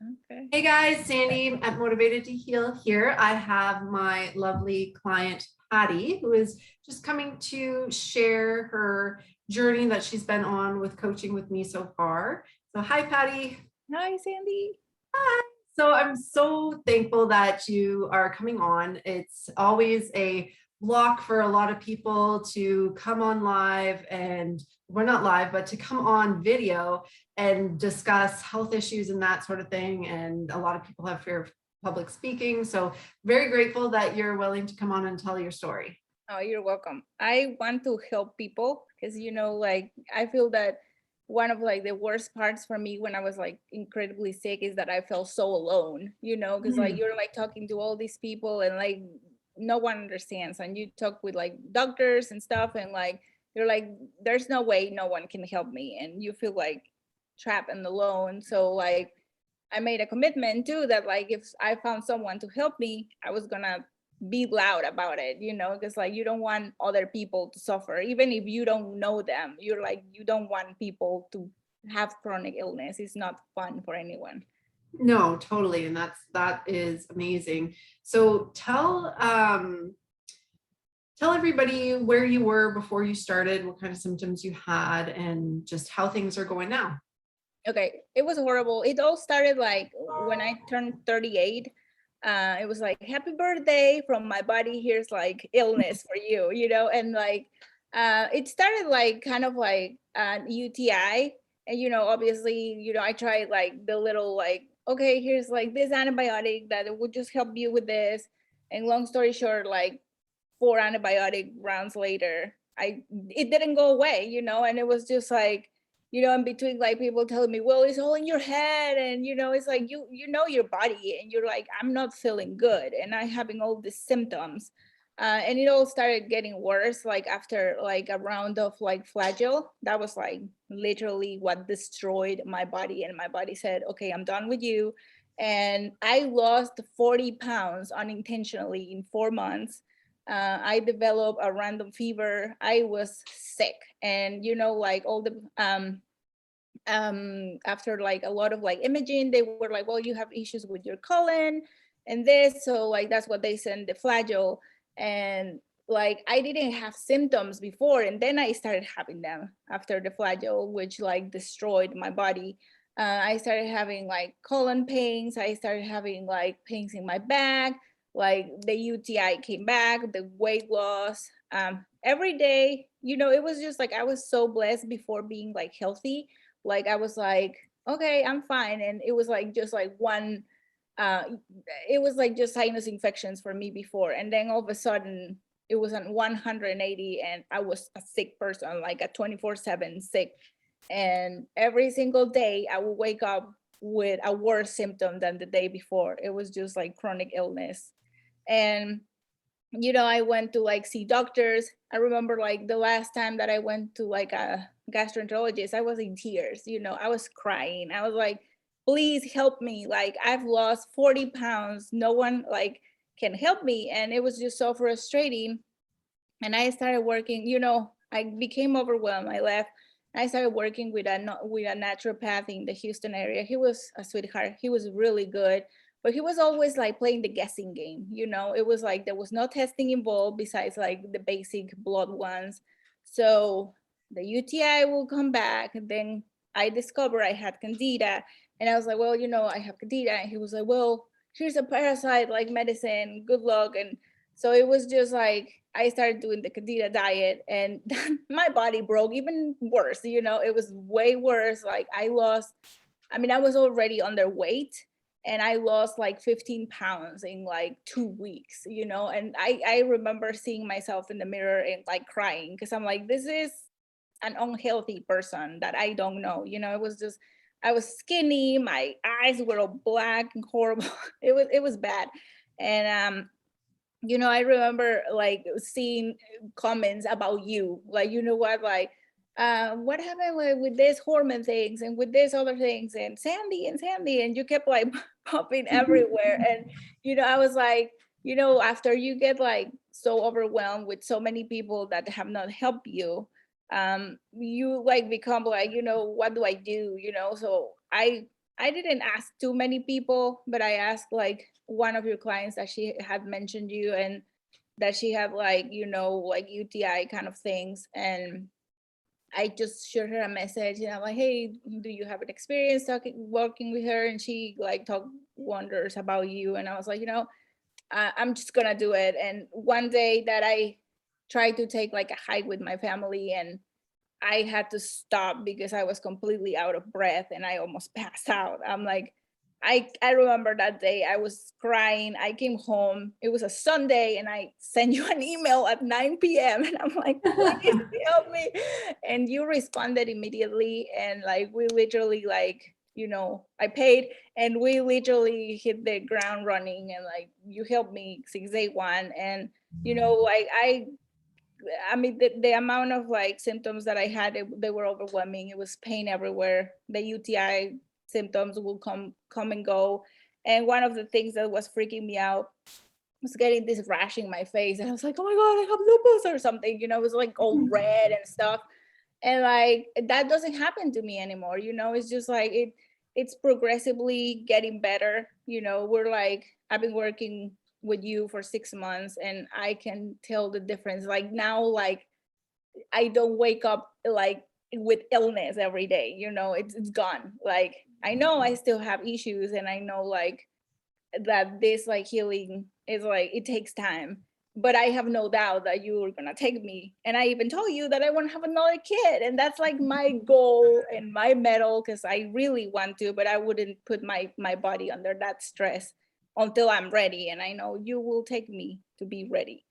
Okay. Hey guys, Sandy at Motivated to Heal here. I have my lovely client, Patty, who is just coming to share her journey that she's been on with coaching with me so far. So, hi, Patty. Hi, Sandy. So I'm so thankful that you are coming on. It's always a block for a lot of people to come on live and we're not live, but to come on video and discuss health issues and that sort of thing. And a lot of people have fear of public speaking. So very grateful that you're willing to come on and tell your story. Oh, you're welcome. I want to help people because, like, I feel that one of like the worst parts for me when I was like incredibly sick is that I felt so alone, because like Mhm. you're like talking to all these people and like no one understands. And you talk with like doctors and stuff, and like you're like, there's no way no one can help me. And you feel like trapped and alone. So, like, I made a commitment too that like if I found someone to help me, I was gonna be loud about it, because like you don't want other people to suffer, even if you don't know them. You're like, you don't want people to have chronic illness. It's not fun for anyone. No, totally. And that is amazing. So tell everybody where you were before you started, what kind of symptoms you had, and just how things are going now. Okay, it was horrible. It all started like when I turned 38. It was like, happy birthday from my body, here's like illness for you, and like it started like kind of like UTI. And obviously, I tried like the little like, okay, here's like this antibiotic that would just help you with this. And long story short, like 4 antibiotic rounds later, it didn't go away, and it was just like, in between, like people telling me, well, it's all in your head. And it's like you know your body, and you're like, I'm not feeling good and I'm having all these symptoms. And it all started getting worse like after like a round of like flagell. That was like literally what destroyed my body, and my body said, okay, I'm done with you. And I lost 40 pounds unintentionally in 4 months. I developed a random fever. I was sick, and like all the after like a lot of like imaging, they were like, well, you have issues with your colon and this. So like that's what they sent the flagell. And like I didn't have symptoms before, and then I started having them after the flagell, which like destroyed my body. I started having like colon pains. I started having like pains in my back. Like the UTI came back, the weight loss. Every day, it was just like I was so blessed before being like healthy. Like I was like, okay, I'm fine. And it was like just like one uh it was like just sinus infections for me before, and then all of a sudden it was on 180, and I was a sick person, like a 24/7 sick. And every single day I would wake up with a worse symptom than the day before. It was just like chronic illness. And I went to like see doctors. I remember like the last time that I went to like a gastroenterologist, I was in tears. I was crying. I was like, please help me. Like I've lost 40 pounds. No one like can help me. And it was just so frustrating. And I started working, I became overwhelmed. I left. I started working with a naturopath in the Houston area. He was a sweetheart. He was really good, but he was always like playing the guessing game. It was like there was no testing involved besides like the basic blood ones. So the UTI will come back, and then I discovered I had Candida, and I was like, well, I have Candida, and he was like, well, here's a parasite like medicine. Good luck. And so it was just like I started doing the Candida diet, and my body broke even worse. It was way worse. Like I was already underweight, and I lost like 15 pounds in like 2 weeks, and I remember seeing myself in the mirror and like crying because I'm like, this is an unhealthy person that I don't know. It was just, I was skinny, my eyes were all black and horrible. It was bad. And I remember like seeing comments about you, like, what happened with this hormone things and with this other things and Sandy, and you kept like popping everywhere. And, I was like, after you get like so overwhelmed with so many people that have not helped you, you like become like, what do I do? So I didn't ask too many people, but I asked like one of your clients that she had mentioned you and that she had like, like UTI kind of things. And I just showed her a message and I'm like, hey, do you have an experience working with her? And she like talked wonders about you. And I was like, I'm just gonna do it. And one day that I tried to take like a hike with my family and I had to stop because I was completely out of breath and I almost passed out. I'm like, I remember that day I was crying. I came home. It was a Sunday and I sent you an email at 9 p.m. and I'm like, please help me. And you responded immediately. And like we literally like, I paid and we literally hit the ground running and like you helped me since day one. And like I mean, the amount of like symptoms that I had, they were overwhelming. It was pain everywhere. The UTI symptoms will come and go. And one of the things that was freaking me out was getting this rash in my face. And I was like, oh my God, I have lupus or something. It was like all red and stuff. And like that doesn't happen to me anymore. It's just like it's progressively getting better. We're like, I've been working with you for 6 months and I can tell the difference. Like now, like I don't wake up like with illness every day. It's gone. Like I know I still have issues and I know like that this like healing is like it takes time, but I have no doubt that you are gonna take me. And I even told you that I want to have another kid, and that's like my goal and my medal because I really want to, but I wouldn't put my body under that stress until I'm ready. And I know you will take me to be ready.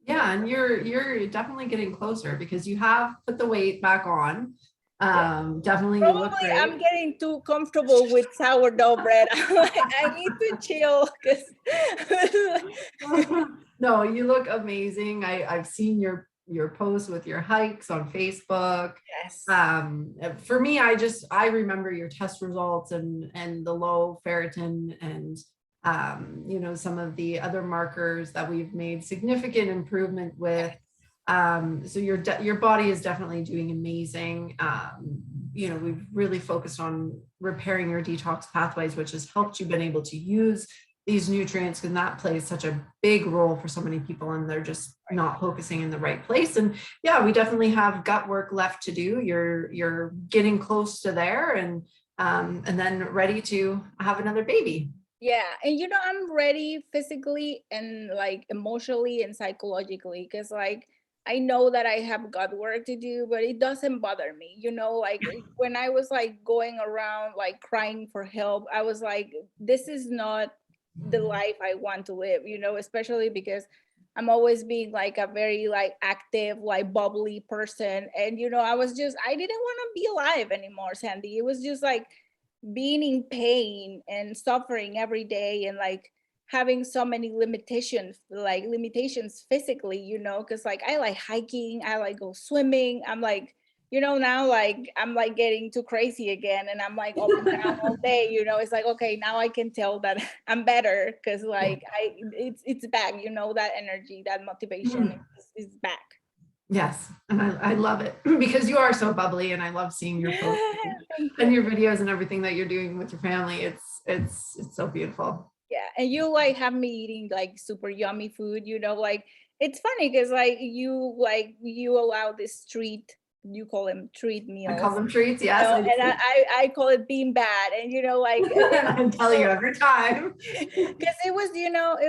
Yeah, and you're definitely getting closer because you have put the weight back on. Yeah. Definitely you look Probably I'm great. getting too comfortable with sourdough bread. I'm like, I need to chill because No, you look amazing. I've seen your posts with your hikes on Facebook. yes. For me, I remember your test results and the low ferritin and some of the other markers that we've made significant improvement with. So your body is definitely doing amazing. We've really focused on repairing your detox pathways, which has helped you been able to use these nutrients, and that plays such a big role for so many people, and they're just not focusing in the right place. And yeah, we definitely have gut work left to do. You're getting close to there, and then ready to have another baby. Yeah, and I'm ready physically and like emotionally and psychologically because like I know that I have got work to do, but it doesn't bother me. Like when I was like going around like crying for help, I was like, this is not the life I want to live, especially because I'm always being like a very like active, like bubbly person. And I didn't want to be alive anymore, Sandy. It was just like being in pain and suffering every day and like having so many limitations physically, because like I like hiking, I like go swimming. I'm like, now like I'm like getting too crazy again and I'm like up and down all day. It's like, okay, now I can tell that I'm better because like it's back, that energy, that motivation is back. Yes, and I love it because you are so bubbly, and I love seeing your posts Thank and you. your videos and everything that you're doing with your family. It's so beautiful. Yeah, and you like have me eating like super yummy food, like it's funny because like you allow this treat, you call them treat I call meals, them treats. Yes, I and do. I call it being bad, and like I tell you every time. because it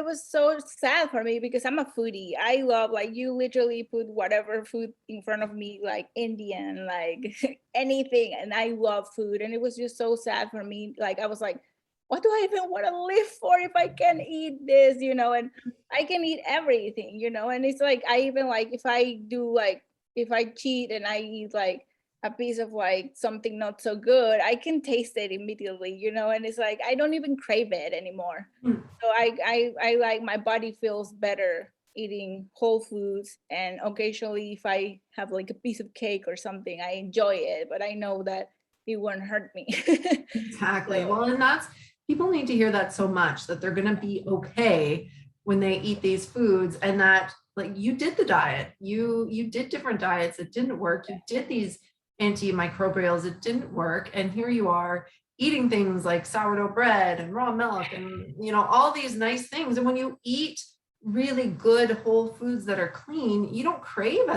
was so sad for me because I'm a foodie. I love like you literally put whatever food in front of me, like Indian, like anything, and I love food, and it was just so sad for me. Like I was like, what do I even want to live for if I can eat this, and I can eat everything, and it's like I even like if I cheat and I eat like a piece of like something not so good, I can taste it immediately, and it's like I don't even crave it anymore. So I like my body feels better eating whole foods, and occasionally if I have like a piece of cake or something, I enjoy it, but I know that it won't hurt me. Exactly. So Well, and that's people need to hear that so much that they're going to be okay when they eat these foods, and that like you did the diet, you did different diets, it didn't work. You did these antimicrobials, it didn't work, and here you are eating things like sourdough bread and raw milk and, you know, all these nice things. And when you eat really good whole foods that are clean, you don't crave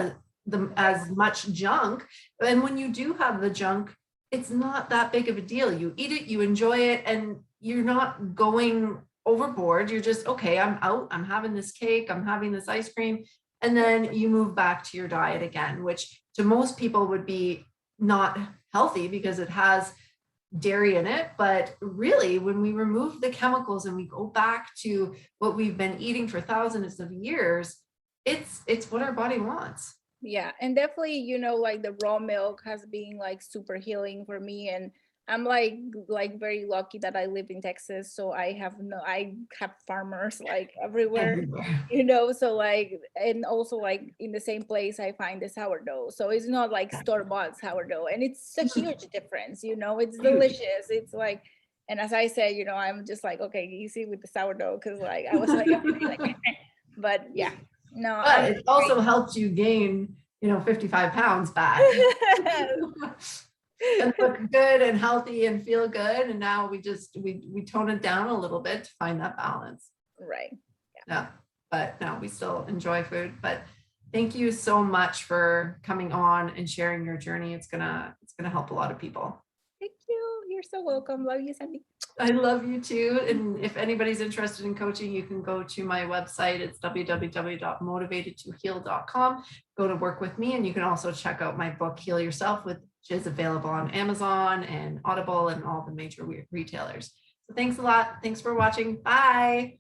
as much junk. And when you do have the junk, it's not that big of a deal. You eat it, you enjoy it, and you're not going overboard. You're just, okay, I'm out, I'm having this cake, I'm having this ice cream. And then you move back to your diet again, which to most people would be not healthy because it has dairy in it. But really, when we remove the chemicals and we go back to what we've been eating for thousands of years, it's what our body wants. Yeah, and definitely, you know, like the raw milk has been like super healing for me. And I'm like very lucky that I live in Texas. So I have farmers like everywhere, Everywhere. you know. So like, and also like in the same place I find the sourdough. So it's not like store-bought sourdough. And it's a huge difference, you know, it's Huge. delicious. It's like, and as I said, you know, I'm just like, okay, easy with the sourdough, because like I was like, but yeah, no, But I'm it also helped you gain, you know, 55 pounds back and look good and healthy and feel good. And now we tone it down a little bit to find that balance. right. Yeah. But no, we still enjoy food. But thank you so much for coming on and sharing your journey. It's gonna help a lot of people. Thank you. You're so welcome. Love you, Sandy. I love you too. And if anybody's interested in coaching, you can go to my website. It's www.motivatedtoheal.com. Go to work with me. And you can also check out my book, Heal Yourself, which is available on Amazon and Audible and all the major retailers. So thanks a lot. Thanks for watching. Bye.